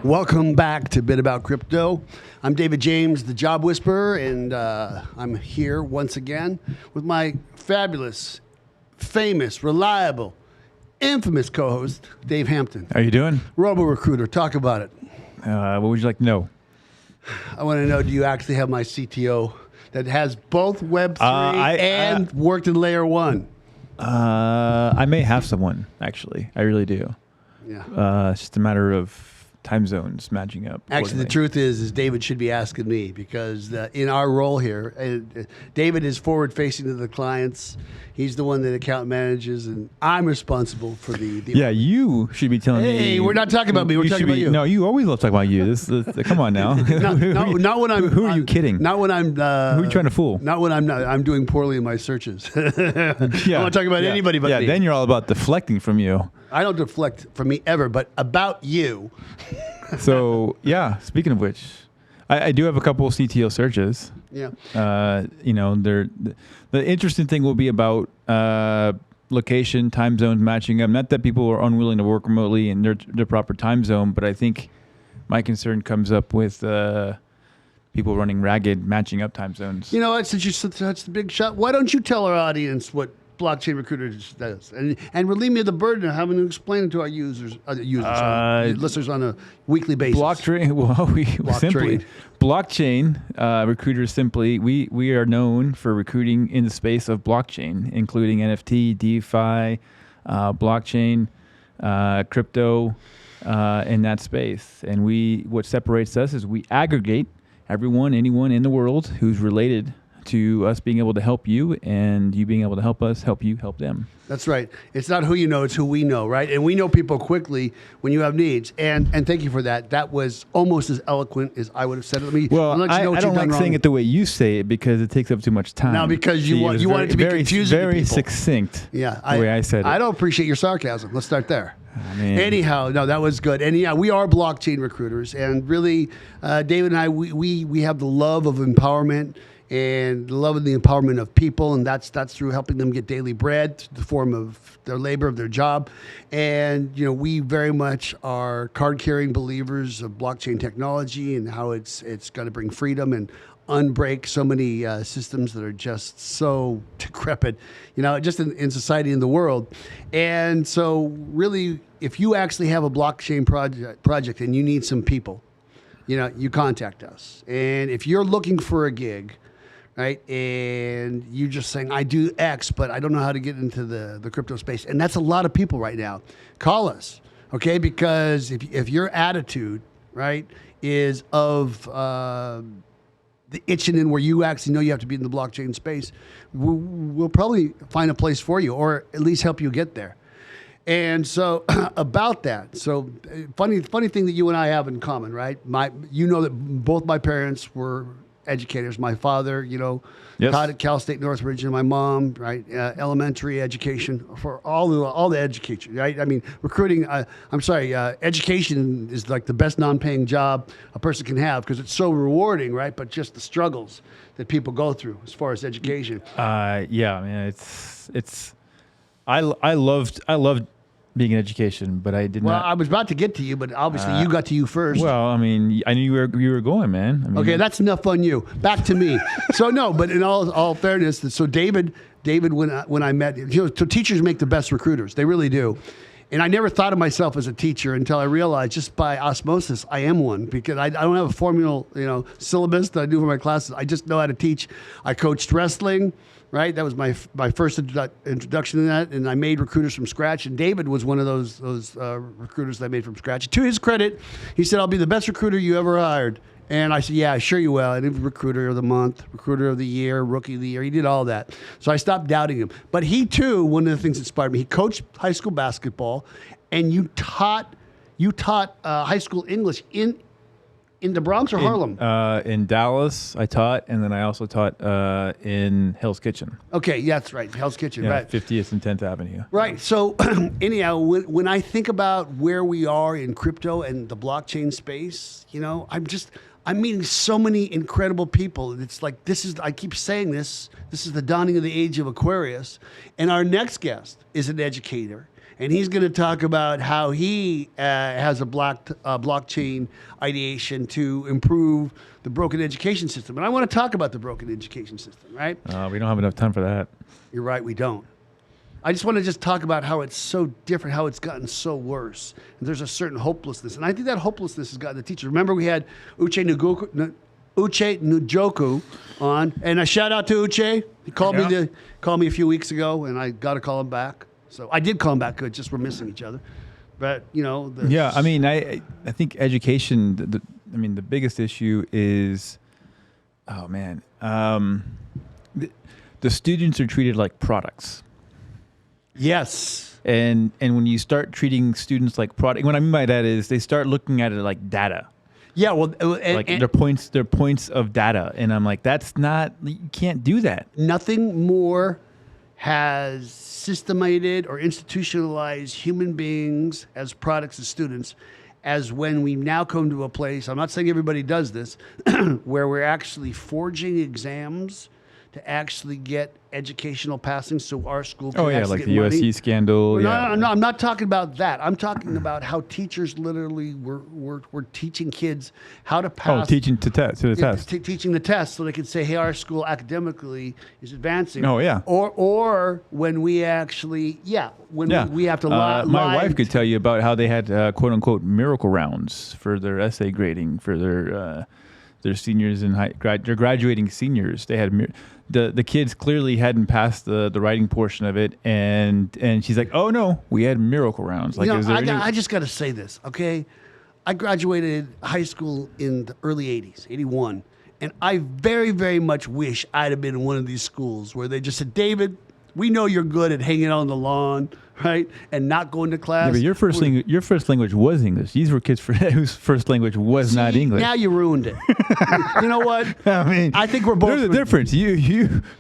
Welcome back to Bit About Crypto. I'm David James, the Job Whisperer, and I'm here once again with my fabulous, famous, reliable, infamous co-host, Dave Hampton. How you doing? Robo-recruiter, talk about it. What would you like to know? I want to know, do you actually have my CTO that has both Web3 and worked in Layer 1? I may have someone, actually. I really do. Yeah. It's just a matter of time zones matching up. Actually, the truth is David should be asking me because in our role here, David is forward-facing to the clients. He's the one that account manages, and I'm responsible for the yeah, you should be telling me. Hey, we're not talking about me. We're talking about you. No, you always love talking about you. Come on now. not when I'm. Who are you kidding? Not when I'm. Who are you trying to fool? Not when I'm doing poorly in my searches. I don't want to talk about anybody but me. Yeah, then you're all about deflecting from you. I don't deflect from me ever, but about you. So, yeah, speaking of which, I do have a couple of CTO searches. Yeah. The interesting thing will be about location, time zones matching up. Not that people are unwilling to work remotely in their proper time zone, but I think my concern comes up with people running ragged, matching up time zones. You know what? Since you such the big shot, why don't you tell our audience what Blockchain Recruiter does, and relieve me of the burden of having to explain it to our listeners on a weekly basis. Blockchain Recruiter simply, we are known for recruiting in the space of blockchain, including NFT, DeFi, blockchain, crypto, in that space. And what separates us is we aggregate anyone in the world who's related to us being able to help you and you being able to help us, help you, help them. That's right. It's not who you know, it's who we know, right? And we know people quickly when you have needs. And thank you for that. That was almost as eloquent as I would have said it. Well, I don't like saying it the way you say it because it takes up too much time. No, because you want it to be confusing very to people. Succinct. Yeah, the way I said it. I don't appreciate your sarcasm. Let's start there. Anyhow, no, that was good. And yeah, we are blockchain recruiters. And really, David and I, we have the love of empowerment and loving the empowerment of people, and that's through helping them get daily bread, the form of their labor, of their job. And we very much are card-carrying believers of blockchain technology and how it's going to bring freedom and unbreak so many systems that are just so decrepit, just in society, in the world. And so really, if you actually have a blockchain project and you need some people, you contact us. And if you're looking for a gig, right, and you're just saying, I do X, but I don't know how to get into the crypto space. And that's a lot of people right now. Call us, okay? Because if your attitude, right, is of the itching in where you actually know you have to be in the blockchain space, we'll probably find a place for you or at least help you get there. And so about that, so funny thing that you and I have in common, right? That both my parents were educators. My father, yes, taught at Cal State Northridge, and my mom, right, elementary education for all the education, right? I mean, recruiting. Education is like the best non-paying job a person can have because it's so rewarding, right? But just the struggles that people go through as far as education. Yeah, man, it's. I loved being in education, but I did not. Well, I was about to get to you, but obviously you got to you first. Well, I mean, I knew you were going, man. Okay, that's enough on you. Back to me. So no, but in all fairness, so David, when I met, so teachers make the best recruiters. They really do. And I never thought of myself as a teacher until I realized just by osmosis, I am one because I don't have a formal, syllabus that I do for my classes. I just know how to teach. I coached wrestling. Right, that was my first introduction to that, and I made recruiters from scratch. And David was one of those recruiters that I made from scratch. To his credit, he said, "I'll be the best recruiter you ever hired." And I said, "Yeah, sure you will." I did recruiter of the month, recruiter of the year, rookie of the year. He did all that, so I stopped doubting him. But he too, one of the things that inspired me. He coached high school basketball, and you taught high school English in the Bronx or Harlem? In Dallas, I taught, and then I also taught in Hell's Kitchen. Okay, yeah, that's right, Hell's Kitchen, yeah, right. 50th and 10th Avenue. Right, so anyhow, when I think about where we are in crypto and the blockchain space, I'm meeting so many incredible people. It's like, I keep saying this is the dawning of the age of Aquarius. And our next guest is an educator. and he's going to talk about how he has a blockchain ideation to improve the broken education system. And I want to talk about the broken education system, right? We don't have enough time for that. You're right, we don't. I just want to just talk about how it's so different, how it's gotten so worse. And there's a certain hopelessness. And I think that hopelessness has gotten the teachers. Remember, we had Uche Njoku on, and a shout out to Uche. He called me a few weeks ago, and I got to call him back. So I did call him back. Good, just we're missing each other. But I think education. The biggest issue is, the students are treated like products. Yes. And when you start treating students like product, what I mean by that is they start looking at it like data. Yeah, well, they're points of data, and I'm like, that's not. You can't do that. Nothing more has systemated or institutionalized human beings as products as students, as when we now come to a place. I'm not saying everybody does this, where we're actually forging exams to actually get educational passing, so our school can like get the money. USC scandal. No, I'm not talking about that. I'm talking about how teachers literally were teaching kids how to pass. Teaching the test. Teaching the test so they could say, hey, our school academically is advancing. Oh, yeah. Or when we actually, we have to lie. My wife could tell you about how they had quote unquote miracle rounds for their essay grading for their seniors and their graduating seniors. They had the kids clearly hadn't passed the writing portion of it, and she's like, "Oh no, we had miracle rounds." Like, I just got to say this, okay? I graduated high school in the early '80s, '81, and I very, very much wish I'd have been in one of these schools where they just said, "David, we know you're good at hanging out on the lawn, right, and not going to class." Yeah, but your first language was English. These were kids whose first language was not English. Now you ruined it. You know what? I think we're both. There's a difference. You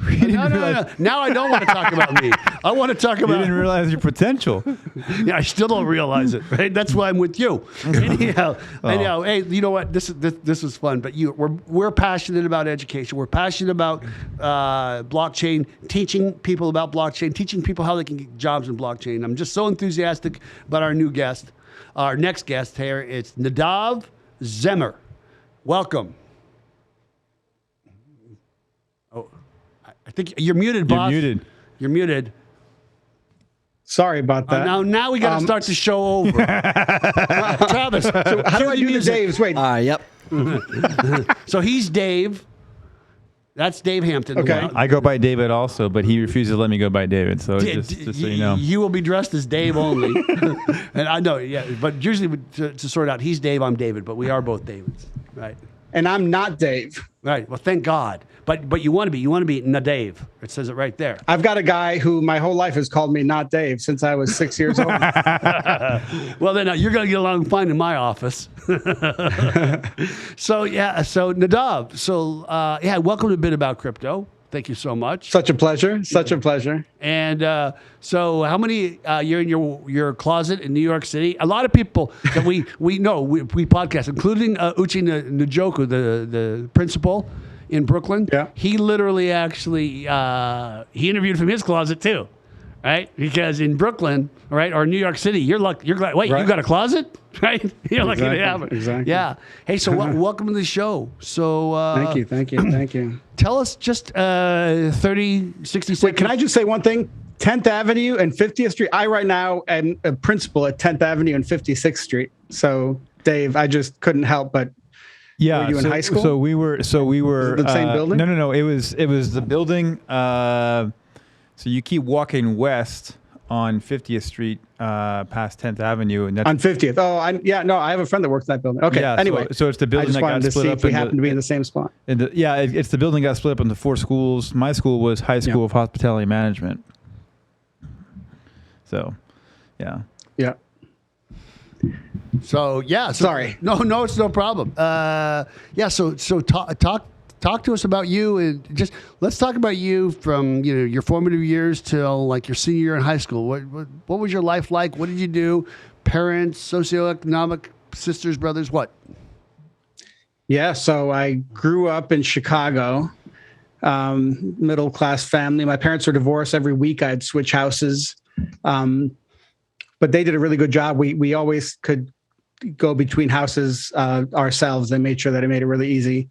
no. Now I don't want to talk about me. I want to talk about. You didn't realize your potential. Yeah, I still don't realize it. Right? That's why I'm with you. Anyhow, hey, you know what? This was fun. But we're passionate about education. We're passionate about blockchain, teaching people about blockchain, teaching people how they can get jobs in blockchain. I'm just so enthusiastic about our new guest, our next guest here. It's Nadav Zeimer. Welcome. Oh, I think you're muted, boss. You're muted. Sorry about that. Now we got to start the show over. Travis, so how do I do the Daves? Wait. Yep. So he's Dave. That's Dave Hampton. Okay. I go by David also, but he refuses to let me go by David. So just so you know. You will be dressed as Dave only. And I know, yeah. But usually to sort out, he's Dave, I'm David, but we are both Davids. Right. And I'm not Dave. Right. Well, thank God. But you want to be. You want to be Nadav. It says it right there. I've got a guy who my whole life has called me not Dave since I was 6 years old. Well, then you're going to get along fine in my office. So Nadav. So welcome to Bit About Crypto. Thank you so much. Such a pleasure. Such a pleasure. And so how many you're in your closet in New York City? A lot of people that we know, we podcast, including Uche Njoku, the principal in Brooklyn. Yeah. He literally actually he interviewed from his closet too, right? Because in Brooklyn, right, or New York City, you're glad. Wait, right. You got a closet, right? You're lucky to have it. Exactly. Yeah. Hey, so welcome to the show. So thank you. Tell us just 30, 60 seconds. Wait, can I just say one thing? 10th Avenue and 50th Street. I right now am a principal at 10th Avenue and 56th Street. So Dave, I just couldn't help but. Yeah. Were you in high school? So we were. Was it the same building? No. It was the building. So you keep walking west on 50th Street past 10th Avenue, and that's on 50th. Oh, I have a friend that works in that building. Okay. Yeah, anyway, so it's the building that got split up. We happen to be in the same spot. It's the building got split up into 4 schools. My school was High School of Hospitality Management. So, yeah. Yeah. So sorry. No, it's no problem. So talk to us about you, and just let's talk about you from your formative years till like your senior year in high school. What was your life like? What did you do? Parents, socioeconomic, sisters, brothers, what? Yeah, so I grew up in Chicago, middle class family. My parents were divorced. Every week I'd switch houses. but they did a really good job. We always could go between houses ourselves. They made sure that it made it really easy.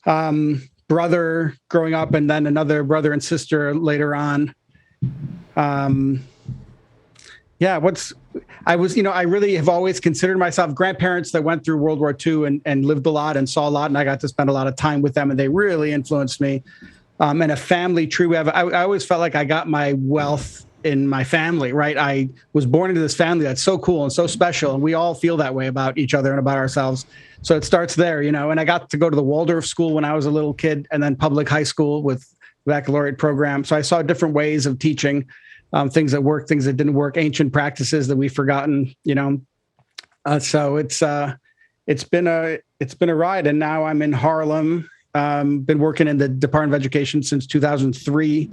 Brother growing up, and then another brother and sister later on. I really have always considered myself grandparents that went through World War II and lived a lot and saw a lot, and I got to spend a lot of time with them, and they really influenced me. And a family tree. I always felt like I got my wealth in my family, right? I was born into this family that's so cool and so special, and we all feel that way about each other and about ourselves. So it starts there, and I got to go to the Waldorf school when I was a little kid, and then public high school with baccalaureate program. So I saw different ways of teaching, things that worked, things that didn't work, ancient practices that we've forgotten, So it's been a ride, and now I'm in Harlem. Been working in the Department of Education since 2003.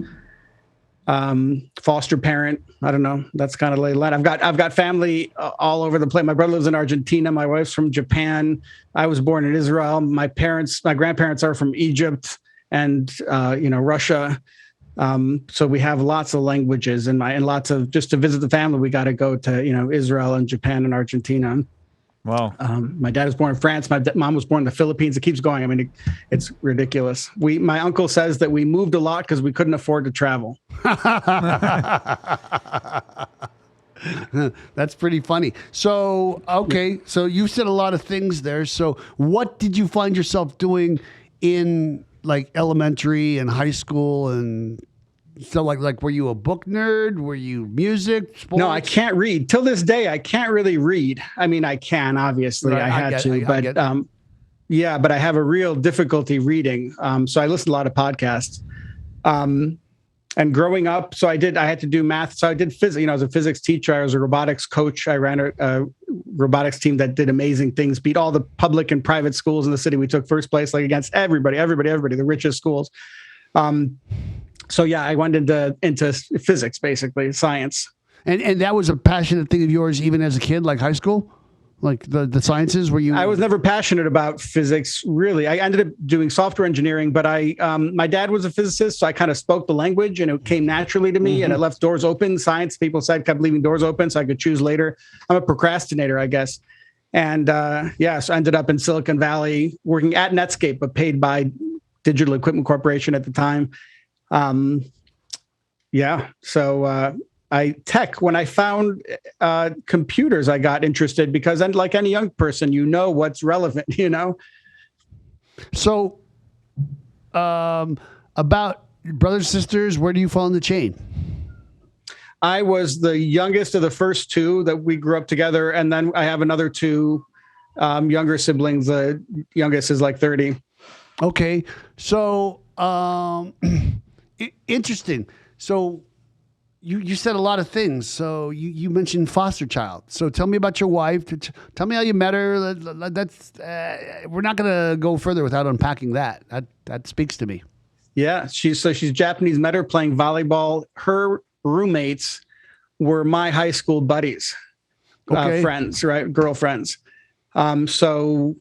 Foster parent. I don't know. That's kind of late. I've got family all over the place. My brother lives in Argentina. My wife's from Japan. I was born in Israel. My grandparents are from Egypt and Russia. So we have lots of languages and lots of, just to visit the family, we got to go to Israel and Japan and Argentina. Wow. My dad was born in France. My mom was born in the Philippines. It keeps going. I mean, it's ridiculous. My uncle says that we moved a lot because we couldn't afford to travel. That's pretty funny. So, okay. So you said a lot of things there. So what did you find yourself doing in like elementary and high school? And so like, were you a book nerd? Were you music, sports? No, I can't read. Till this day, I can't really read. I mean, I can, obviously. Right, I had to, but I have a real difficulty reading. So I listen to a lot of podcasts. And growing up, so I had to do math. So I did physics. I was a physics teacher. I was a robotics coach. I ran a robotics team that did amazing things, beat all the public and private schools in the city. We took first place, like against everybody, the richest schools. So yeah, I went into physics, basically science. And that was a passionate thing of yours, even as a kid, like high school, like the sciences. Were you? I was never passionate about physics, really. I ended up doing software engineering, but my dad was a physicist, so I kind of spoke the language, and it came naturally to me. Mm-hmm. And it left doors open. Science, people said, kept leaving doors open, so I could choose later. I'm a procrastinator, I guess. And so I ended up in Silicon Valley working at Netscape, but paid by Digital Equipment Corporation at the time. So when I found computers, I got interested because, and like any young person, what's relevant, So about brothers, sisters, where do you fall in the chain? I was the youngest of the first two that we grew up together. And then I have another two younger siblings. The youngest is like 30. Okay. So interesting. So you said a lot of things. So you mentioned foster child. So tell me about your wife. Tell me how you met her. That's we're not going to go further without unpacking that. That speaks to me. Yeah, she's Japanese. Met her playing volleyball. Her roommates were my high school buddies, friends, right? Girlfriends. So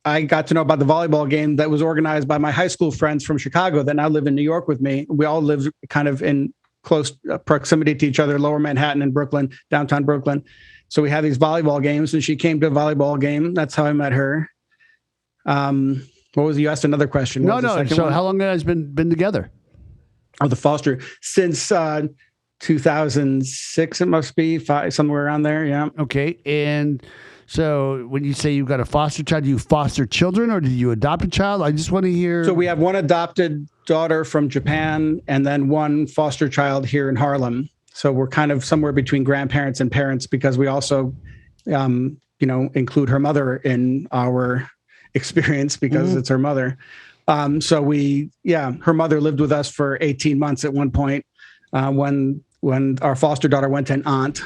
I got to know about the volleyball game that was organized by my high school friends from Chicago that now live in New York with me. We all lived kind of in close proximity to each other, Lower Manhattan and Brooklyn, downtown Brooklyn. So we had these volleyball games, and she came to a volleyball game. That's how I met her. What was you asked another question? No. So how long has been together? Oh, the foster since 2006. It must be somewhere around there. Yeah. Okay. And so when you say you've got a foster child, do you foster children or did you adopt a child? I just want to hear. So we have one adopted daughter from Japan and then one foster child here in Harlem. So we're kind of somewhere between grandparents and parents because we also, include her mother in our experience because it's her mother. So her mother lived with us for 18 months at one point when our foster daughter went to an aunt.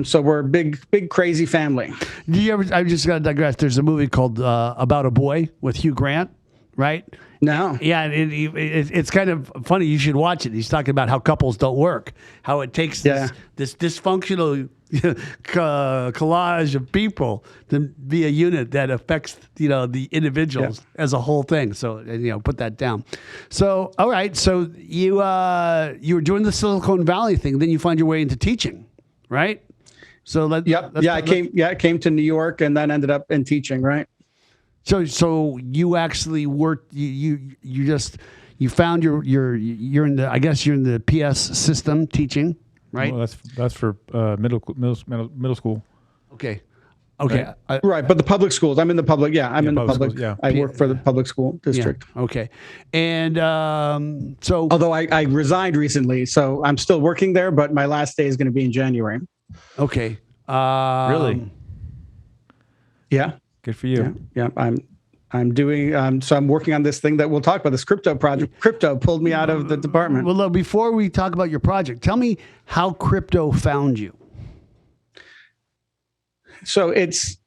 So we're a big, crazy family. Do you ever? I just got to digress. There's a movie called About a Boy with Hugh Grant, right? No. Yeah, it's kind of funny. You should watch it. He's talking about how couples don't work, how it takes this dysfunctional collage of people to be a unit that affects the individuals as a whole thing. So put that down. So all right. So you were doing the Silicon Valley thing, then you find your way into teaching. right? So I came to New York and then ended up in teaching, right? So you actually worked. You found you're in the, I guess you're in the PS system teaching, right? Well, that's for middle school. Okay. Right, but the public schools. I'm in the public. Yeah, I'm in the public. Schools, yeah. I work for the public school district. Yeah. Okay. And so, although I resigned recently, so I'm still working there, but my last day is going to be in January. Okay. Really? Yeah. Good for you. Yeah. I'm doing. So I'm working on this thing that we'll talk about. This crypto project. Crypto pulled me out of the department. Well, before we talk about your project, tell me how crypto found you. So it's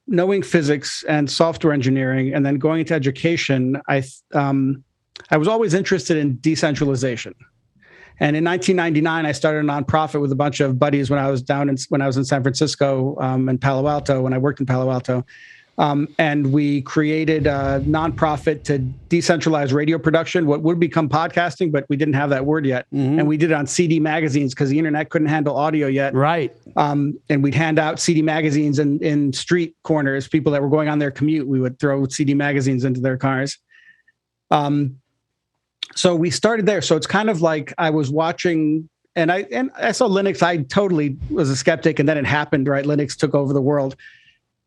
knowing physics and software engineering, and then going into education. I was always interested in decentralization, and in 1999, I started a nonprofit with a bunch of buddies when I was in San Francisco and Palo Alto when I worked in Palo Alto. And we created a nonprofit to decentralize radio production, what would become podcasting, but we didn't have that word yet. Mm-hmm. And we did it on CD magazines because the internet couldn't handle audio yet. Right. And we'd hand out CD magazines in street corners. People that were going on their commute, we would throw CD magazines into their cars. So we started there. So it's kind of like I was watching, and I saw Linux. I totally was a skeptic, and then it happened, right? Linux took over the world.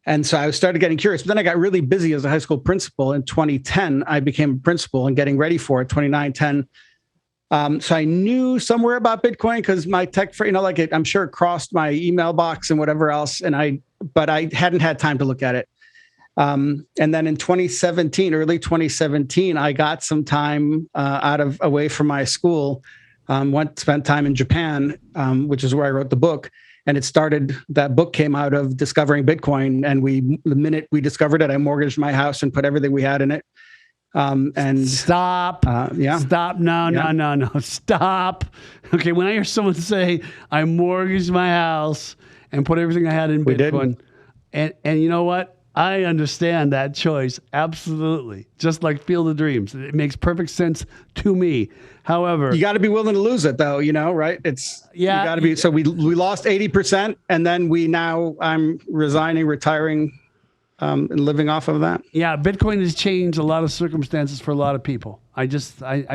And so I started getting curious, but then I got really busy as a high school principal. In 2010, I became a principal and getting ready for it, 2010. So I knew somewhere about Bitcoin because my tech, I'm sure it crossed my email box and whatever else. But I hadn't had time to look at it. And then in 2017, early 2017, I got some time away from my school, spent time in Japan, which is where I wrote the book. And that book came out of discovering Bitcoin. And the minute we discovered it, I mortgaged my house and put everything we had in it. And stop. Stop. No. Stop. Okay. When I hear someone say, I mortgaged my house and put everything I had in Bitcoin. And you know what? I understand that choice. Absolutely. Just like Field of Dreams. It makes perfect sense to me. However, you got to be willing to lose it though, right? You got to be. So we lost 80% and then I'm resigning, retiring, and living off of that. Yeah. Bitcoin has changed a lot of circumstances for a lot of people. I'm just going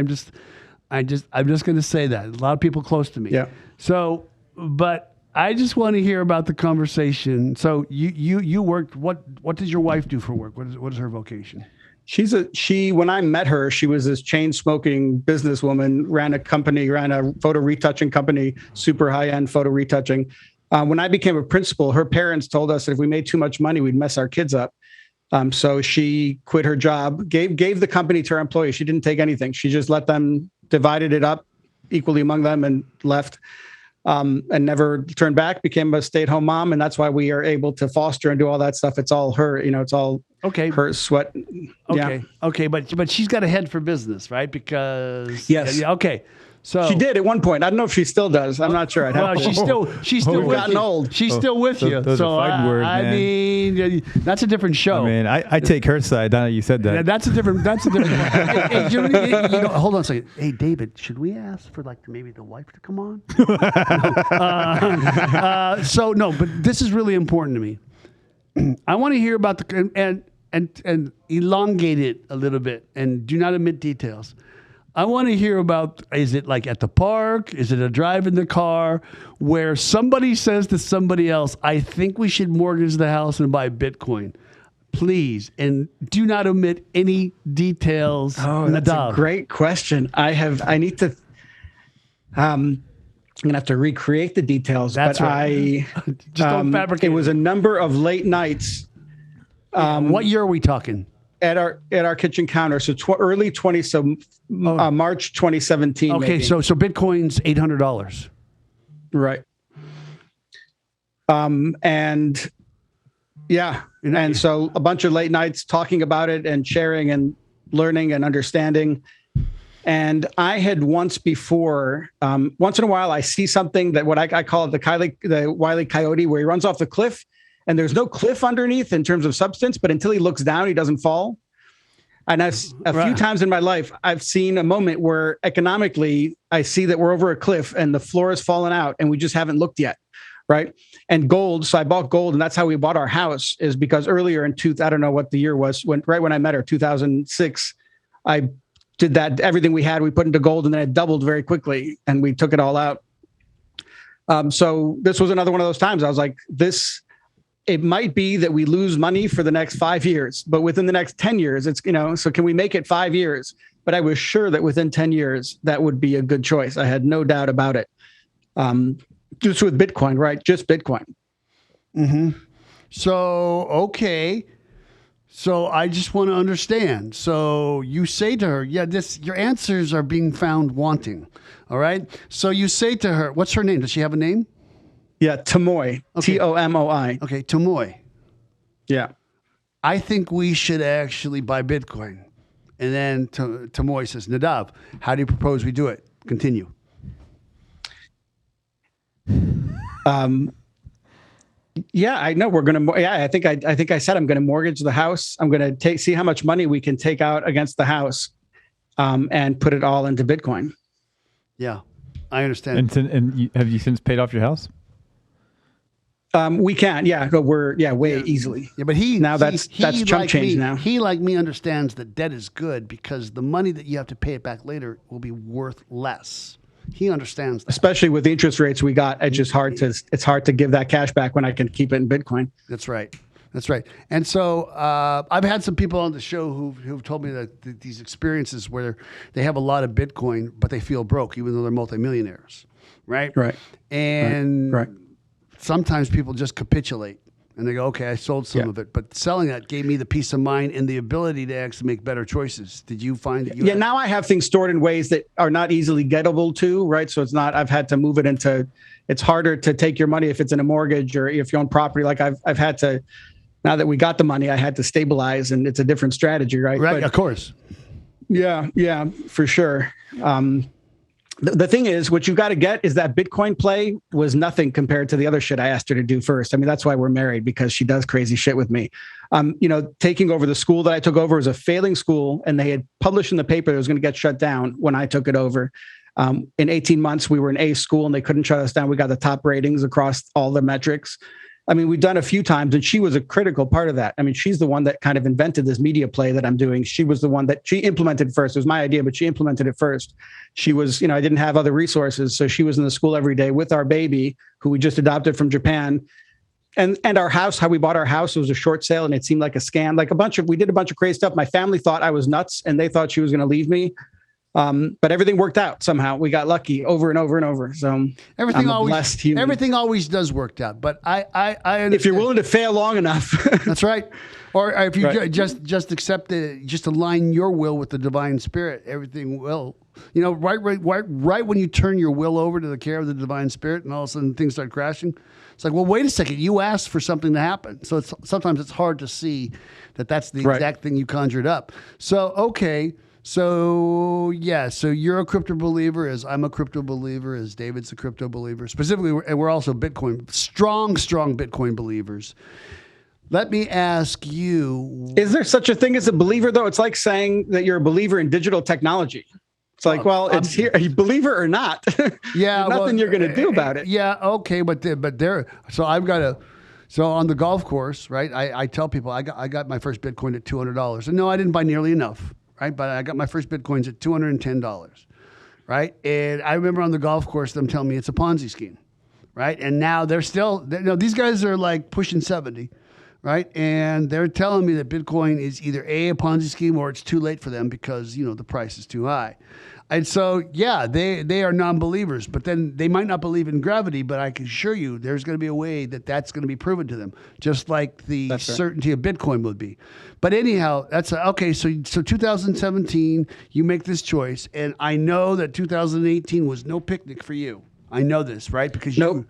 to say that a lot of people close to me. Yeah. So, but I just want to hear about the conversation. So you worked. What does your wife do for work? What is her vocation? When I met her, she was this chain smoking businesswoman, ran a photo retouching company, super high end photo retouching. When I became a principal, her parents told us that if we made too much money, we'd mess our kids up. So she quit her job, gave the company to her employees. She didn't take anything. She just let them, divided it up equally among them and left. And never turned back, became a stay-at-home mom. And that's why we are able to foster and do all that stuff. It's all her, it's all her sweat. Okay. Yeah. Okay. But she's got a head for business, right? Because yes. Yeah, okay. So she did at one point. I don't know if she still does. I'm not sure. She's still We've gotten old. She's still with you. So I mean, that's a different show. I mean, I take her side. Now you said that. Yeah, that's a different. Hold on a second. Hey, David, should we ask for maybe the wife to come on? But this is really important to me. I want to hear about and elongate it a little bit and do not omit details. I want to hear about, is it like at the park? Is it a drive in the car where somebody says to somebody else, I think we should mortgage the house and buy Bitcoin? Please. And do not omit any details. Oh, that's a great question. I'm going to have to recreate the details. That's but right. Just don't fabricate. It was a number of late nights. What year are we talking? At our kitchen counter, so early 20, March 2017. Okay, maybe. so Bitcoin's $800, right? And yeah, and so a bunch of late nights talking about it and sharing and learning and understanding. And I had once before, once in a while, I see something that what I call it the Wile E. Coyote, where he runs off the cliff. And there's no cliff underneath in terms of substance, but until he looks down, he doesn't fall. And a few times in my life, I've seen a moment where economically I see that we're over a cliff and the floor has fallen out and we just haven't looked yet. Right. And gold. So I bought gold, and that's how we bought our house, is because earlier in I don't know what the year was, right when I met her, 2006, I did that. Everything we had, we put into gold, and then it doubled very quickly and we took it all out. So this was another one of those times I was like, it might be that we lose money for the next 5 years, but within the next 10 years, it's, so can we make it 5 years? But I was sure that within 10 years, that would be a good choice. I had no doubt about it. Just with Bitcoin, right? Just Bitcoin. Mm-hmm. So, okay. So I just want to understand. So you say to her, your answers are being found wanting. All right. So you say to her, what's her name? Does she have a name? Yeah, Tomoy. Okay. Tomoi. Okay, Tomoy. Yeah. I think we should actually buy Bitcoin. And then Tomoy says, Nadav, how do you propose we do it? Continue. Yeah, I know we're going to. Yeah, I think I said I'm going to mortgage the house. I'm going to see how much money we can take out against the house, and put it all into Bitcoin. Yeah, I understand. And have you since paid off your house? We can. Yeah, we're way easily. Yeah, but that's chump like change me, now. He, like me, understands that debt is good because the money that you have to pay it back later will be worth less. He understands that. Especially with the interest rates we got, it's hard to give that cash back when I can keep it in Bitcoin. That's right. And so I've had some people on the show who've told me that these experiences where they have a lot of Bitcoin, but they feel broke, even though they're multimillionaires, right? Right. And right. Sometimes people just capitulate. And they go, okay, I sold some of it. But selling that gave me the peace of mind and the ability to actually make better choices. Did you find that you now I have things stored in ways that are not easily gettable to, right? So I've had to move it into, it's harder to take your money if it's in a mortgage or if you own property. Like I've had to, now that we got the money, I had to stabilize, and it's a different strategy, right? Right, of course. Yeah, for sure. The thing is, what you got to get is that Bitcoin play was nothing compared to the other shit I asked her to do first. I mean, that's why we're married, because she does crazy shit with me. Taking over the school that I took over was a failing school, and they had published in the paper that it was going to get shut down when I took it over. In 18 months, we were an A school, and they couldn't shut us down. We got the top ratings across all the metrics. I mean, we've done a few times, and she was a critical part of that. I mean, she's the one that kind of invented this media play that I'm doing. She was the one that she implemented first. It was my idea, but she implemented it first. She was, I didn't have other resources. So she was in the school every day with our baby, who we just adopted from Japan. And our house, how we bought our house, it was a short sale, and it seemed like a scam. Like we did a bunch of crazy stuff. My family thought I was nuts, and they thought she was going to leave me. But everything worked out somehow. We got lucky over and over and over. So everything always does work out. But I understand. If you're willing to fail long enough, that's right. Or if you just accept it, just align your will with the divine spirit, everything will. Right when you turn your will over to the care of the divine spirit, and all of a sudden things start crashing. It's like, well, wait a second. You asked for something to happen. So sometimes it's hard to see that that's the exact thing you conjured up. So okay. So you're a crypto believer, as I'm a crypto believer, as David's a crypto believer. Specifically, we're also Bitcoin, strong Bitcoin believers. Let me ask you. Is there such a thing as a believer, though? It's like saying that you're a believer in digital technology. It's like, it's here. Are you believer or not? Yeah. Nothing you're going to do about it. Yeah. Okay. But there. So I've got to. So on the golf course, right? I tell people I got my first Bitcoin at $200. And no, I didn't buy nearly enough. Right, but I got my first Bitcoins at $210, right? And I remember on the golf course them telling me it's a Ponzi scheme, right? And now these guys are like pushing 70, right? And they're telling me that Bitcoin is either a Ponzi scheme or it's too late for them because the price is too high. And so, they are non-believers, but then they might not believe in gravity, but I can assure you there's going to be a way that's going to be proven to them, just like the certainty of Bitcoin would be. But anyhow, that's okay. So 2017, you make this choice, and I know that 2018 was no picnic for you. I know this, right? Because So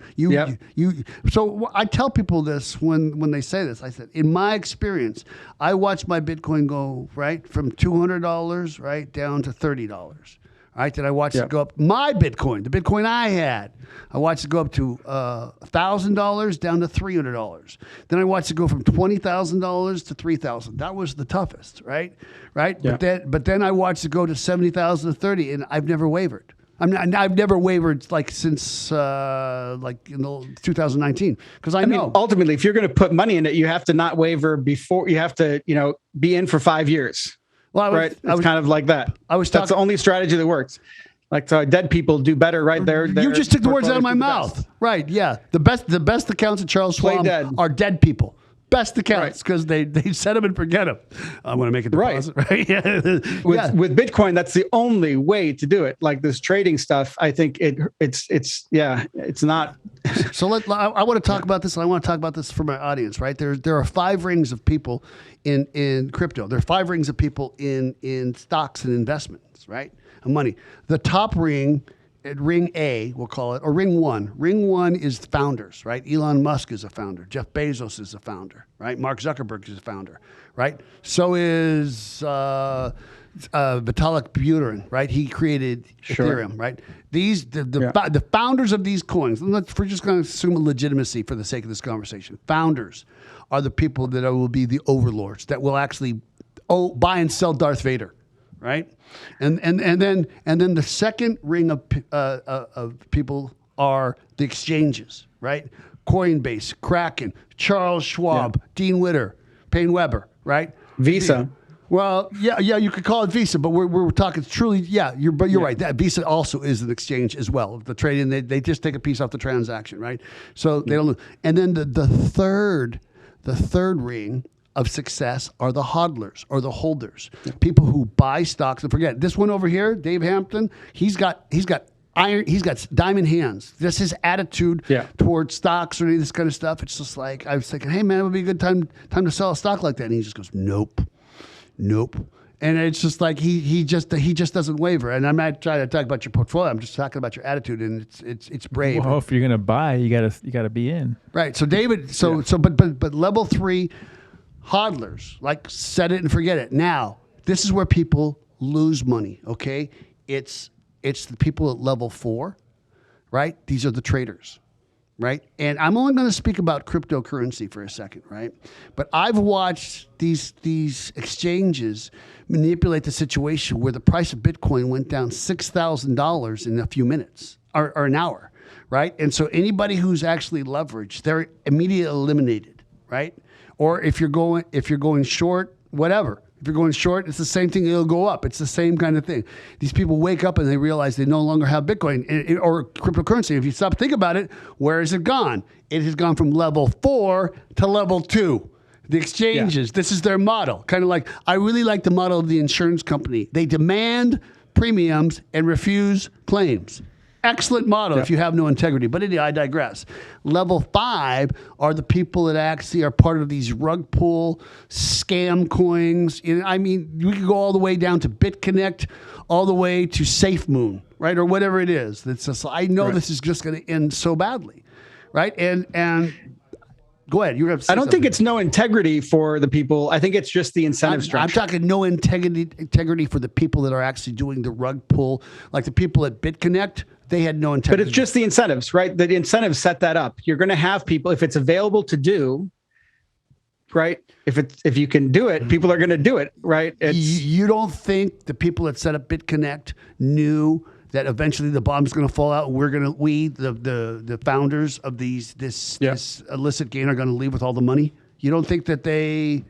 I tell people this when they say this. I said, in my experience, I watched my Bitcoin go right from $200 right down to $30. Right? Then I watched it go up. My Bitcoin, the Bitcoin I had, I watched it go up to $1,000 down to $300. Then I watched it go from $20,000 to $3,000. That was the toughest, right? Yeah. But then I watched it go to $70,000 to $30,000, and I've never wavered. I've never wavered since 2019 because I know ultimately if you're going to put money in it, you have to not waver before you have to be in for 5 years. Well, it's kind of like that. That's the only strategy that works. Like so dead people do better right there. You just took the words out of my mouth. Right? Yeah. The best accounts of Charles Schwab are dead people. Best accounts because they set them and forget them. I want to make a deposit, right? Yeah. With Bitcoin, that's the only way to do it. Like this trading stuff, I think it's not. So I want to talk about this, and I want to talk about this for my audience, right? There are 5 rings of people in crypto. There are 5 rings of people in stocks and investments, right? And money. The top ring. Ring A, we'll call it, or ring 1. Ring 1 is founders, right? Elon Musk is a founder. Jeff Bezos is a founder, right? Mark Zuckerberg is a founder, right? So is Vitalik Buterin, right? He created Ethereum, right? The founders of these coins, we're just going to assume legitimacy for the sake of this conversation. Founders are the people that will be the overlords that will actually buy and sell Darth Vader. Right, and then the second ring of people are the exchanges, right? Coinbase, Kraken, Charles Schwab, Dean Witter, Payne Weber, right? Visa. Well, yeah, you could call it Visa, but we're talking truly, you're right. That Visa also is an exchange as well. The trading, they just take a piece off the transaction, right? So they don't. And then the third ring of success are the hodlers or the holders, people who buy stocks and forget. This one over here, Dave Hampton, he's got diamond hands. That's his attitude towards stocks or any of this kind of stuff. It's just like I was thinking, hey man, it would be a good time to sell a stock like that. And he just goes, nope. And it's just like he just doesn't waver. And I'm not trying to talk about your portfolio. I'm just talking about your attitude, and it's brave. Well, if you're gonna buy, you gotta be in. Right. So David. But level 3. Hodlers, like set it and forget it. Now, this is where people lose money, okay? It's the people at level 4, right? These are the traders, right? And I'm only going to speak about cryptocurrency for a second, right? But I've watched these exchanges manipulate the situation where the price of Bitcoin went down $6,000 in a few minutes or an hour, right? And so anybody who's actually leveraged, they're immediately eliminated, right? Or if you're going short, whatever. If you're going short, it's the same thing. It'll go up. It's the same kind of thing. These people wake up and they realize they no longer have Bitcoin or cryptocurrency. If you stop to think about it, where has it gone? It has gone from level 4 to level 2. The exchanges, this is their model. Kind of like, I really like the model of the insurance company. They demand premiums and refuse claims. Excellent model if you have no integrity. But anyway, I digress. Level 5 are the people that actually are part of these rug pull scam coins. I mean, we could go all the way down to BitConnect, all the way to SafeMoon, right? Or whatever it is. That's just, I know this is just going to end so badly, right? And go ahead. You're going to say I don't think it's no integrity for the people. I think it's just the incentive structure. I'm talking no integrity for the people that are actually doing the rug pull. Like the people at BitConnect, they had no integrity. But it's just the incentives, right? The incentives set that up. You're going to have people, if it's available to do, right? If you can do it, people are going to do it, right? You don't think the people that set up BitConnect knew that eventually the bomb's going to fall out? The founders of this illicit gain are going to leave with all the money? You don't think that they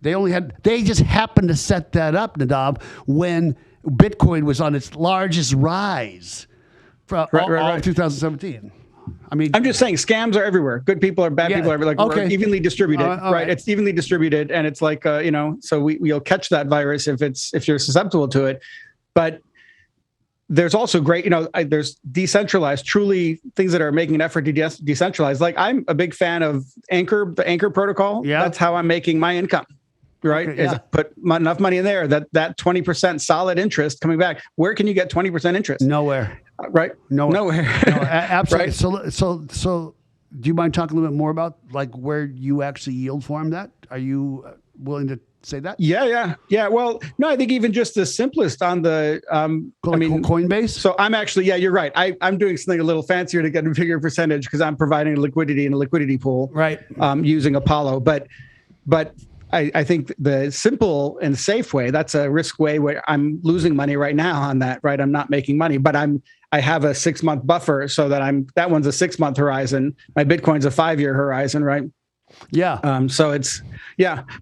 just happened to set that up, Nadav, when Bitcoin was on its largest rise for all of 2017? I mean, I'm just saying scams are everywhere. Good people are bad people are everywhere. Like we're evenly distributed, right? It's evenly distributed, and it's like so we'll catch that virus if you're susceptible to it. But there's also great, there's decentralized, truly things that are making an effort to decentralize. Like I'm a big fan of the Anchor protocol. Yeah, that's how I'm making my income. Right? Okay, put enough money in there that 20% solid interest coming back. Where can you get 20% interest? Nowhere. Right? Nowhere. No, absolutely. Right? So do you mind talking a little bit more about like where you actually yield farm that? Are you willing to say that? Yeah. Well, no, I think even just the simplest on the, Coinbase. So I'm actually, you're right. I'm doing something a little fancier to get a bigger percentage because I'm providing liquidity in a liquidity pool, right? Using Apollo, but I think the simple and safe way, that's a risk way where I'm losing money right now on that, right? I'm not making money, but I have a 6-month buffer so that one's a 6-month horizon. My Bitcoin's a 5-year horizon, right? Yeah. So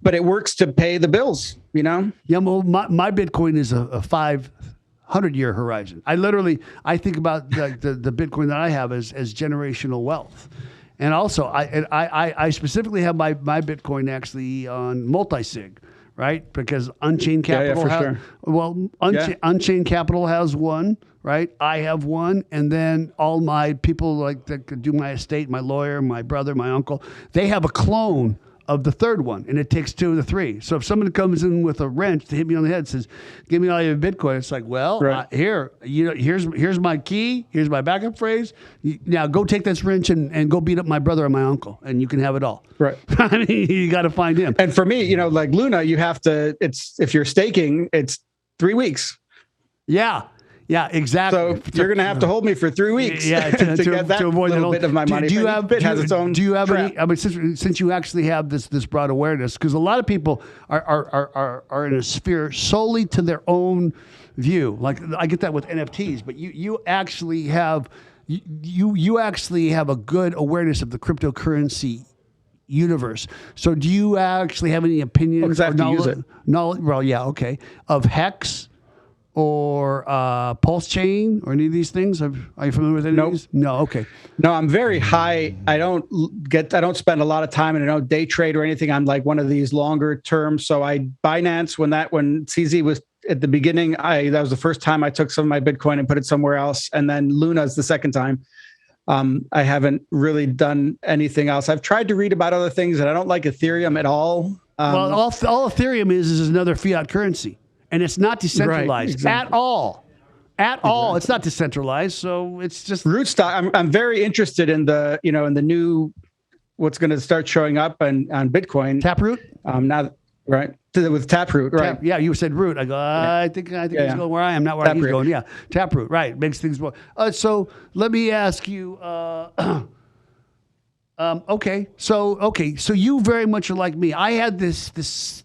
but it works to pay the bills, Yeah. Well, my Bitcoin is a 500-year horizon. I think about the Bitcoin that I have as generational wealth. And also, I specifically have my Bitcoin actually on multi-sig, right? Because Unchained Capital Unchained Capital has one, right? I have one, and then all my people that could do my estate, my lawyer, my brother, my uncle, they have a clone of the third one, and it takes 2 of the 3. So if someone comes in with a wrench to hit me on the head, and says, "Give me all your Bitcoin," it's like, well, right. Here's my key, here's my backup phrase. Now go take this wrench and go beat up my brother or my uncle, and you can have it all. Right. I mean, you got to find him. And for me, like Luna, you have to. If you're staking, it's 3 weeks. Yeah, exactly. So you're going to have to hold me for 3 weeks to get that avoid little bit of my money. Do you have its own? Do you have trap. any? I mean, since you actually have this broad awareness, because a lot of people are in a sphere solely to their own view. Like I get that with NFTs, but you actually have you actually have a good awareness of the cryptocurrency universe. So do you actually have any opinions or knowledge? Well, yeah, okay. Of Hex or Pulse Chain or any of these things? Are you familiar with any of these? No, okay. No, I'm very high. I don't spend a lot of time and I don't day trade or anything. I'm like one of these longer term. So Binance, when CZ was at the beginning, that was the first time I took some of my Bitcoin and put it somewhere else. And then Luna's the second time. I haven't really done anything else. I've tried to read about other things, and I don't like Ethereum at all. Well, all Ethereum is another fiat currency. And it's not decentralized right, exactly. at all. At all. It's not decentralized. So it's just rootstock. I'm very interested in the new what's going to start showing up on Bitcoin. Taproot? Now, right. With Taproot, right? You said root. I go, I think he's going where I am, not where he's going. Yeah. Taproot, right. Makes things more. So let me ask you, okay. So you very much are like me. I had this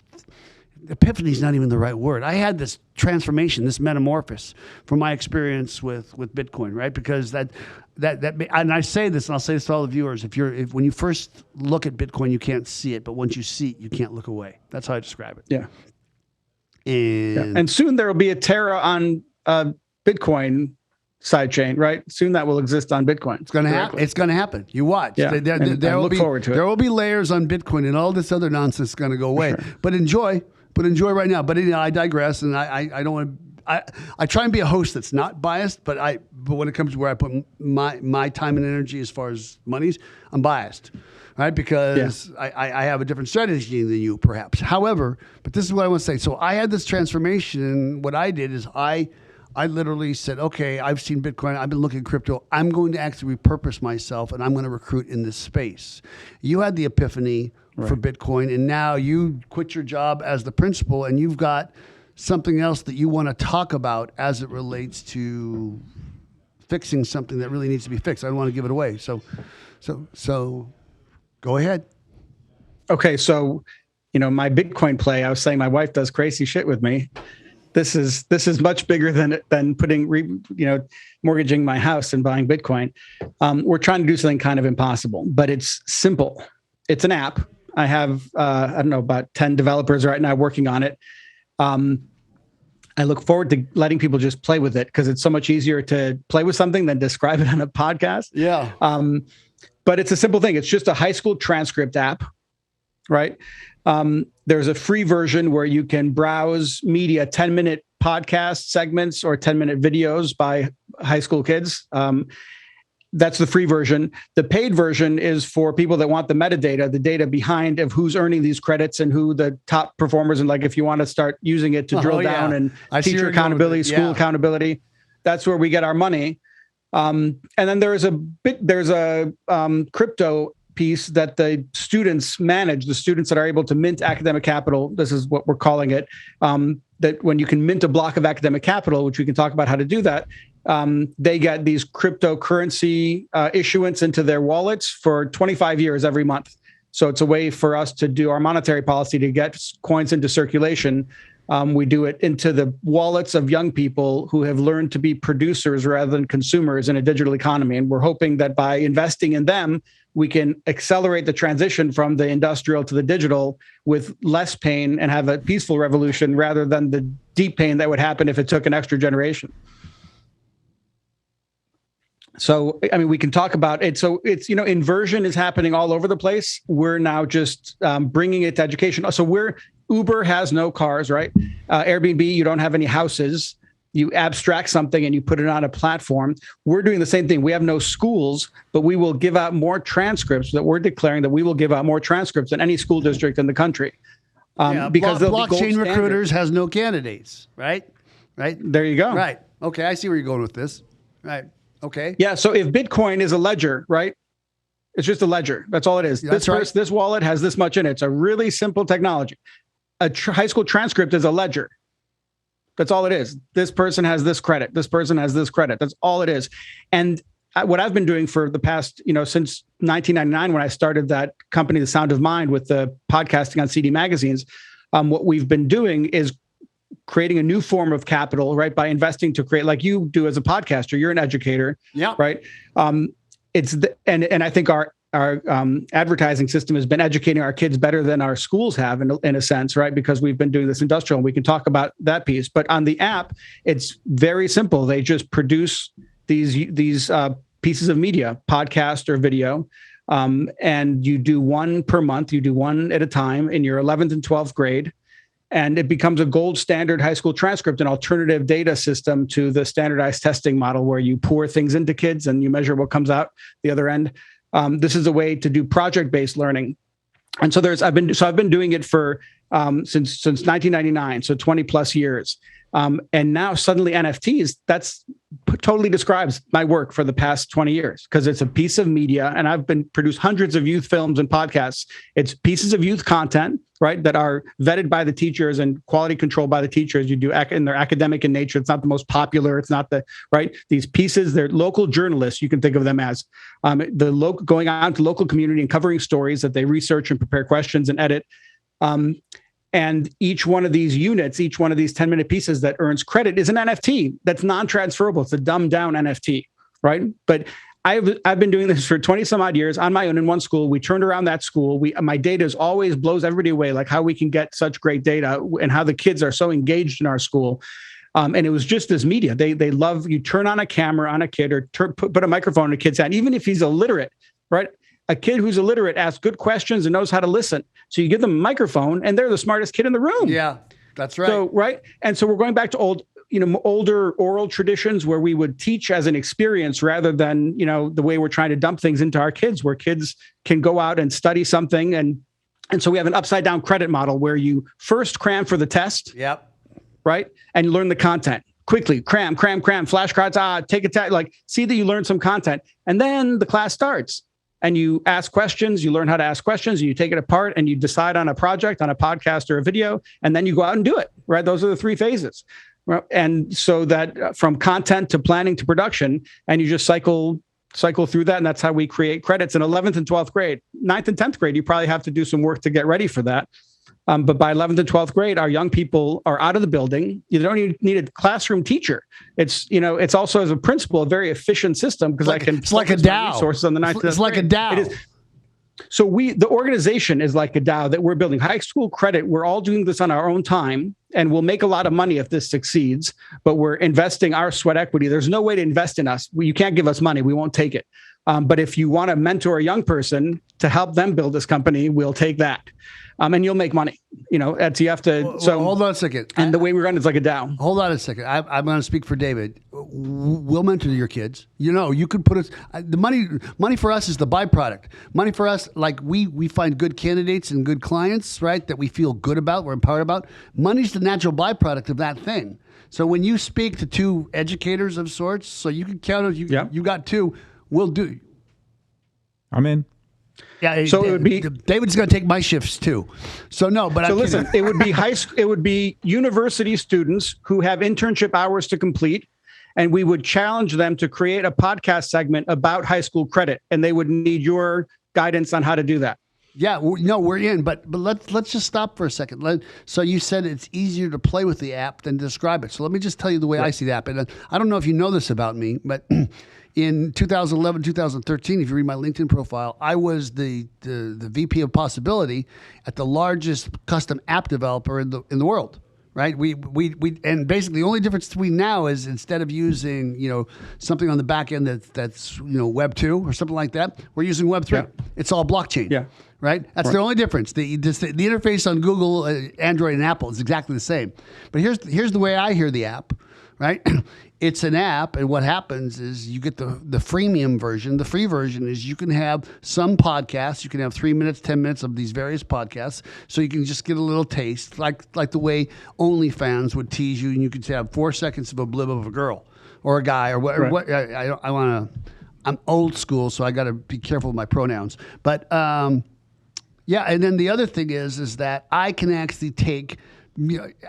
epiphany is not even the right word. I had this transformation, this metamorphosis from my experience with Bitcoin, right? Because that and I say this, and I'll say this to all the viewers: if when you first look at Bitcoin, you can't see it, but once you see it, you can't look away. That's how I describe it. Yeah. And soon there will be a Terra on Bitcoin sidechain, right? Soon that will exist on Bitcoin. It's going to happen. It's going to happen. You watch. Yeah. There will look forward to it. There will be layers on Bitcoin, and all this other nonsense is going to go away. Sure. But enjoy right now. But I digress, and I don't want to. I try and be a host that's not biased, but when it comes to where I put my time and energy as far as monies, I'm biased, right? Because I have a different strategy than you, perhaps. However, but this is what I want to say. So I had this transformation, and what I did is I literally said, okay, I've seen Bitcoin. I've been looking at crypto. I'm going to actually repurpose myself, and I'm going to recruit in this space. You had the epiphany for Bitcoin, and now you quit your job as the principal, and you've got something else that you want to talk about as it relates to fixing something that really needs to be fixed. I don't want to give it away. So go ahead. Okay. So, my Bitcoin play, I was saying my wife does crazy shit with me. This is much bigger than putting, mortgaging my house and buying Bitcoin. We're trying to do something kind of impossible, but it's simple. It's an app. I have, about 10 developers right now working on it. I look forward to letting people just play with it because it's so much easier to play with something than describe it on a podcast. Yeah. But it's a simple thing. It's just a high school transcript app, right? There's a free version where you can browse media, 10-minute podcast segments or 10-minute videos by high school kids. That's the free version. The paid version is for people that want the metadata, the data behind of who's earning these credits and who the top performers. And like, if you want to start using it to drill down and teacher accountability, school accountability, that's where we get our money. And then there's a crypto piece that the students manage, the students that are able to mint academic capital. This is what we're calling it. That when you can mint a block of academic capital, which we can talk about how to do that, they get these cryptocurrency issuance into their wallets for 25 years every month. So it's a way for us to do our monetary policy to get coins into circulation. We do it into the wallets of young people who have learned to be producers rather than consumers in a digital economy. And we're hoping that by investing in them, we can accelerate the transition from the industrial to the digital with less pain and have a peaceful revolution rather than the deep pain that would happen if it took an extra generation. So, I mean, we can talk about it. So it's, inversion is happening all over the place. We're now just bringing it to education. So Uber has no cars, right? Airbnb, you don't have any houses. You abstract something and you put it on a platform. We're doing the same thing. We have no schools, but we will give out more transcripts. That we're declaring that we will give out more transcripts than any school district in the country. Because blockchain recruiters has no candidates, right? Right. There you go. Right. Okay. I see where you're going with this. Right. Okay. Yeah. So if Bitcoin is a ledger, right? It's just a ledger. That's all it is. That's right. This wallet has this much in it. It's a really simple technology. A high school transcript is a ledger. That's all it is. This person has this credit. This person has this credit. That's all it is. And what I've been doing for the past, since 1999, when I started that company, The Sound of Mind, with the podcasting on CD magazines, what we've been doing is creating a new form of capital, right? By investing to create, like you do as a podcaster, you're an educator, yeah, right? And I think our advertising system has been educating our kids better than our schools have in a sense, right? Because we've been doing this industrial, and we can talk about that piece. But on the app, it's very simple. They just produce these pieces of media, podcast or video, and you do one per month. You do one at a time in your 11th and 12th grade. And it becomes a gold standard high school transcript, an alternative data system to the standardized testing model where you pour things into kids and you measure what comes out the other end. This is a way to do project-based learning. And so I've been doing it for since 1999, so 20 plus years. And now suddenly NFTs, that's totally describes my work for the past 20 years, because it's a piece of media, and I've been produced hundreds of youth films and podcasts. It's pieces of youth content, right, that are vetted by the teachers and quality controlled by the teachers. You do, and they're academic in nature. It's not the most popular. It's not these pieces, they're local journalists. You can think of them as going out to local community and covering stories that they research and prepare questions and edit. And each one of these units, each one of these 10-minute pieces that earns credit is an NFT that's non-transferable. It's a dumbed down NFT, right? But I've been doing this for 20 some odd years on my own in one school. We turned around that school. My data is always blows everybody away, like how we can get such great data and how the kids are so engaged in our school. And it was just this media. They love, you turn on a camera on a kid or put a microphone in a kid's hand, even if he's illiterate, right? A kid who's illiterate asks good questions and knows how to listen. So you give them a microphone and they're the smartest kid in the room. Yeah, that's right. So, right. And so we're going back to older oral traditions where we would teach as an experience rather than, the way we're trying to dump things into our kids, where kids can go out and study something. And so we have an upside down credit model where you first cram for the test. Yep. Right. And learn the content quickly, cram, flashcards, take a test, see that you learn some content. And then the class starts. And you ask questions, you learn how to ask questions, you take it apart and you decide on a project, on a podcast or a video, and then you go out and do it, right? Those are the three phases. And so that from content to planning to production, and you just cycle through that. And that's how we create credits in 11th and 12th grade. 9th and 10th grade, you probably have to do some work to get ready for that. But by 11th and 12th grade, our young people are out of the building. You don't even need a classroom teacher. It's also, as a principal, a very efficient system because it's like a DAO. Resources on the 9th. It's like a DAO. It is. So the organization is like a DAO that we're building. High school credit, we're all doing this on our own time, and we'll make a lot of money if this succeeds, but we're investing our sweat equity. There's no way to invest in us. You can't give us money. We won't take it. But if you want to mentor a young person to help them build this company, we'll take that. And you'll make money. You have to. So hold on a second. And the way we run it's like a DAO. Hold on a second. I'm going to speak for David. We'll mentor your kids. You could put the money. Money for us is the byproduct. Money for us, like we find good candidates and good clients, right? That we feel good about, we're empowered about. Money's the natural byproduct of that thing. So when you speak to two educators of sorts, so you can count on you got two. We'll do. I'm in. Yeah, So it would be David's going to take my shifts too. So no, but so listen, it would be it would be university students who have internship hours to complete, and we would challenge them to create a podcast segment about high school credit, and they would need your guidance on how to do that. Yeah, no, we're in, but let's just stop for a second. So you said it's easier to play with the app than describe it. So let me just tell you the way I see the app. And I don't know if you know this about me, but in 2011, 2013, if you read my LinkedIn profile, I was the VP of Possibility at the largest custom app developer in the world. Right. We and basically the only difference between now is instead of using, something on the back end that's Web 2 or something like that, we're using Web 3. Yeah. It's all blockchain. Yeah. Right. That's the only difference. The interface on Google, Android, and Apple is exactly the same. But here's the way I hear the app. Right. It's an app, and what happens is you get the freemium version. The free version is you can have some podcasts. You can have 3 minutes, 10 minutes of these various podcasts, so you can just get a little taste, like the way OnlyFans would tease you, and you could have 4 seconds of a blib of a girl or a guy or what. Right. What I want to. I'm old school, so I got to be careful with my pronouns. But yeah, and then the other thing is that I can actually take.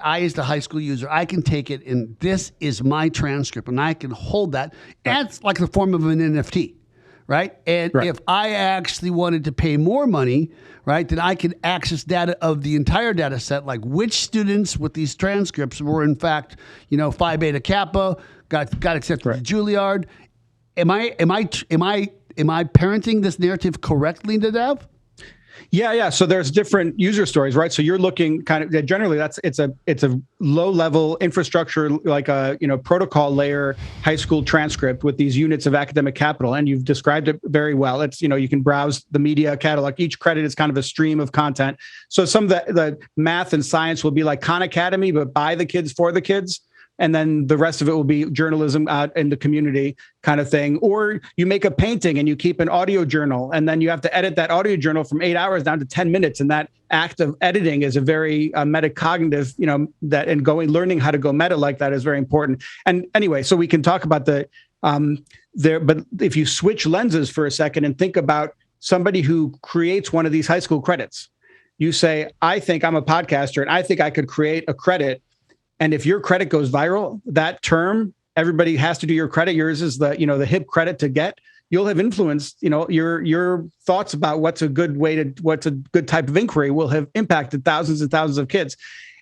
I, as the high school user, I can take it and this is my transcript and I can hold that. And it's like the form of an NFT, right? And if I actually wanted to pay more money, right, then I can access data of the entire data set, like which students with these transcripts were in fact, Phi Beta Kappa, got accepted to Juilliard. Am I parenting this narrative correctly, Nadav? Yeah. So there's different user stories, right? So you're looking generally it's a low level infrastructure, like a, protocol layer high school transcript with these units of academic capital. And you've described it very well. It's, you can browse the media catalog. Each credit is kind of a stream of content. So some of the math and science will be like Khan Academy, but by the kids, for the kids. And then the rest of it will be journalism out in the community kind of thing. Or you make a painting and you keep an audio journal, and then you have to edit that audio journal from 8 hours down to 10 minutes. And that act of editing is a very metacognitive, learning how to go meta like that is very important. And anyway, so we can talk about but if you switch lenses for a second and think about somebody who creates one of these high school credits, you say, I think I'm a podcaster and I think I could create a credit. And if your credit goes viral, that term, everybody has to do your credit. Yours is the hip credit to get. You'll have influenced, your thoughts about what's a good type of inquiry will have impacted thousands and thousands of kids.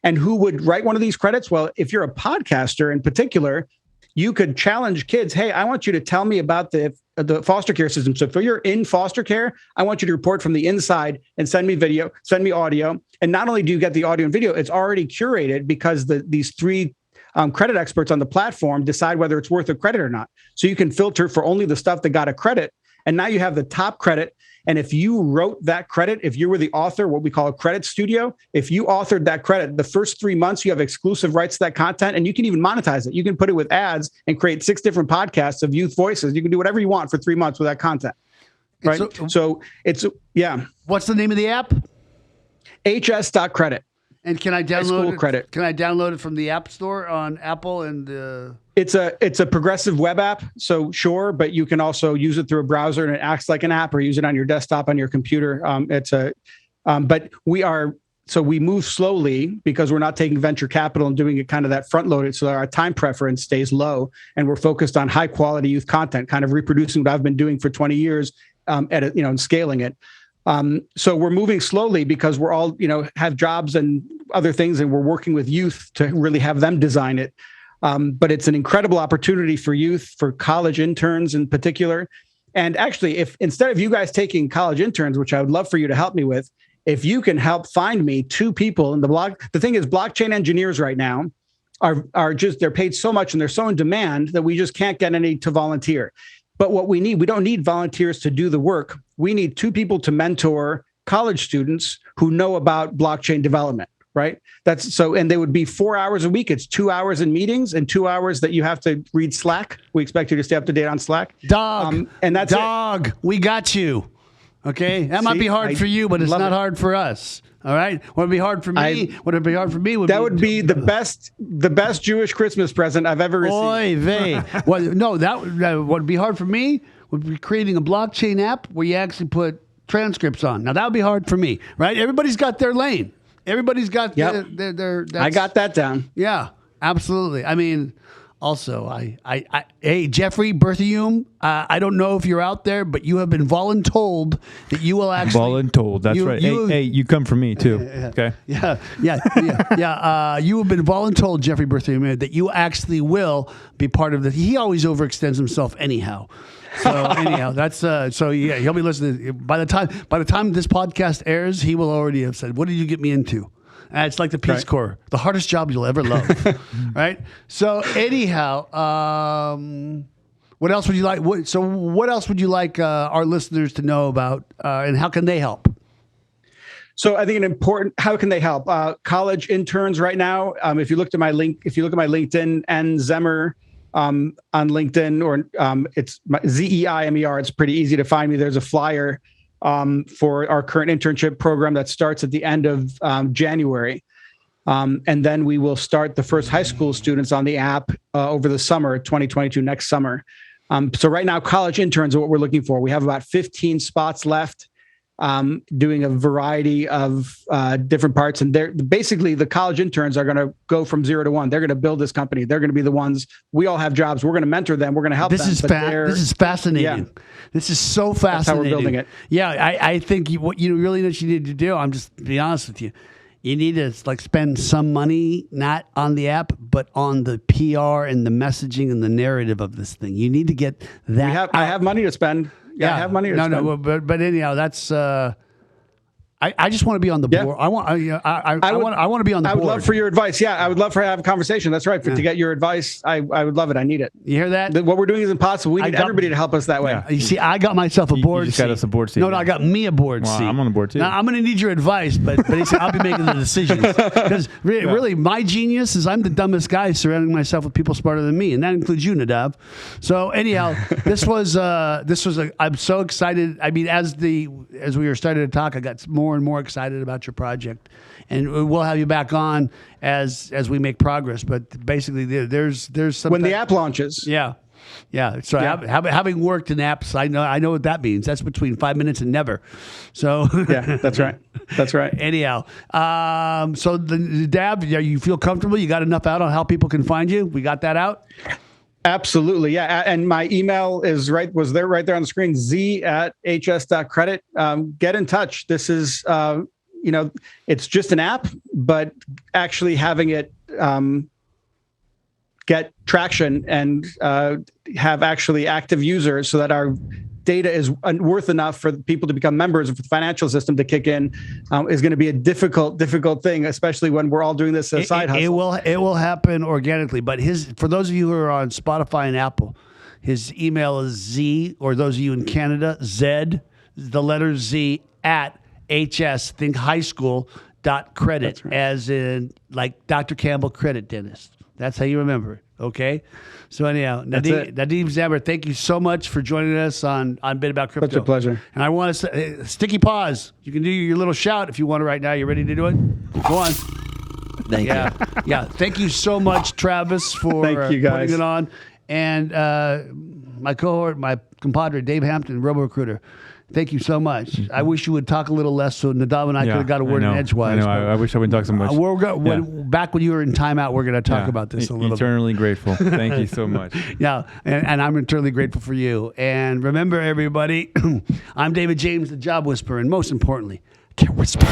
And who would write one of these credits? Well, if you're a podcaster in particular, you could challenge kids. Hey, I want you to tell me about the foster care system. So if you're in foster care, I want you to report from the inside and send me video, send me audio. And not only do you get the audio and video, it's already curated because these three credit experts on the platform decide whether it's worth a credit or not. So you can filter for only the stuff that got a credit. And now you have the top credit. And if you wrote that credit, if you were the author, what we call a credit studio, if you authored that credit, the first 3 months, you have exclusive rights to that content, and you can even monetize it. You can put it with ads and create 6 different podcasts of youth voices. You can do whatever you want for 3 months with that content. Right. So it's, yeah. What's the name of the app? HS.credit. And can I download it? Credit. Can I download it from the App Store on Apple and? It's a progressive web app, so sure, but you can also use it through a browser and it acts like an app, or use it on your desktop on your computer. But we move slowly because we're not taking venture capital and doing it kind of that front loaded, so our time preference stays low, and we're focused on high quality youth content, kind of reproducing what I've been doing for 20 years, and scaling it. So we're moving slowly because we're all, have jobs and other things, and we're working with youth to really have them design it. But it's an incredible opportunity for youth, for college interns in particular. And actually, if instead of you guys taking college interns, which I would love for you to help me with, if you can help find me 2 people in the blog. The thing is, blockchain engineers right now are just, they're paid so much and they're so in demand that we just can't get any to volunteer. But what we don't need volunteers to do the work. We need 2 people to mentor college students who know about blockchain development, right? And they would be 4 hours a week. It's 2 hours in meetings and 2 hours that you have to read Slack. We expect you to stay up to date on Slack. And that's it. We got you. Okay. That might be hard for you, but it's not hard for us. All right. What would be hard for me? Would be the best Jewish Christmas present I've ever received. Oy vey. Well, no, that would be hard for me. Would be creating a blockchain app where you actually put transcripts on. Now that would be hard for me, right? Everybody's got their lane. Everybody's got Yep. their I got that down. Yeah, absolutely. I mean, also, hey, Jeffrey Berthium, I don't know if you're out there, but you have been voluntold that you will actually... Voluntold, that's right. Hey, you come from me, too. Okay? You have been voluntold, Jeffrey Berthium, that you actually will be part of the... He always overextends himself anyhow. So anyhow, that's so yeah, he'll be listening. By the time this podcast airs, he will already have said, "What did you get me into?" It's like the Peace Corps, the hardest job you'll ever love, right? So anyhow, what else would you like? What else would you like our listeners to know about, and how can they help? So I think how can they help? College interns right now. If you look at my LinkedIn and Zeimer. On LinkedIn, or it's Zeimer. It's pretty easy to find me. There's a flyer for our current internship program that starts at the end of January. And then we will start the first high school students on the app over the summer, 2022, next summer. So right now, college interns are what we're looking for. We have about 15 spots left. Doing a variety of different parts. And basically the college interns are going to go from 0 to 1. They're going to build this company. They're going to be the ones. We all have jobs. We're going to mentor them. We're going to help them. This is fascinating. Yeah. This is so fascinating. That's how we're building it. Yeah, I think what you really need to do, I'm just be honest with you, you need to spend some money, not on the app, but on the PR and the messaging and the narrative of this thing. You need to get that. I have money to spend. Yeah, I have money to spend. No, but anyhow, that's. I just want to be on the board. I want to be on the board. I would love for your advice. Yeah, I would love for to have a conversation. That's right. To get your advice, I would love it. I need it. You hear that? What we're doing is impossible. We need everybody to help us that way. Yeah. You see, I got myself a board seat. You just got us a board seat. No, I got me a board seat. I'm on the board too. Now, I'm going to need your advice, but he said I'll be making the decisions. Because really, my genius is I'm the dumbest guy surrounding myself with people smarter than me, and that includes you, Nadav. So anyhow, this was I'm so excited. I mean, as we were starting to talk, I got more and more excited about your project, and we'll have you back on as we make progress. But basically, there's some when the app launches. Yeah. So having worked in apps, I know what that means. That's between 5 minutes and never. So yeah, that's right. Anyhow, so the Dab, you feel comfortable? You got enough out on how people can find you? We got that out. Absolutely. Yeah. And my email was right there on the screen, z@hs.credit. Get in touch. This is, it's just an app, but actually having it get traction and have actually active users so that our data is worth enough for people to become members of the financial system to kick in is going to be a difficult thing, especially when we're all doing this as a side hustle. It will happen organically. But for those of you who are on Spotify and Apple, his email is Z, or those of you in Canada, Z, the letter Z @HS, think highschool.credit, right. As in like Dr. Campbell Credit Dentist. That's how you remember it. Okay. So anyhow, Nadav Zeimer, thank you so much for joining us on Bit About Crypto. Such a pleasure. And I want to say, sticky paws. You can do your little shout if you want to right now. You ready to do it? Go on. Thank you. Yeah. Thank you so much, Travis, for Thank you guys. putting it on. And my cohort, my compadre, Dave Hampton, RoboRecruiter. Thank you so much. Mm-hmm. I wish you would talk a little less so Nadav and I could have got a word in edgewise. I know. I wish I wouldn't talk so much. Back when you were in timeout, we're going to talk about this a little bit. Eternally grateful. Thank you so much. Yeah, and I'm eternally grateful for you. And remember, everybody, I'm David James, the Job Whisperer, and most importantly, I can't whisper.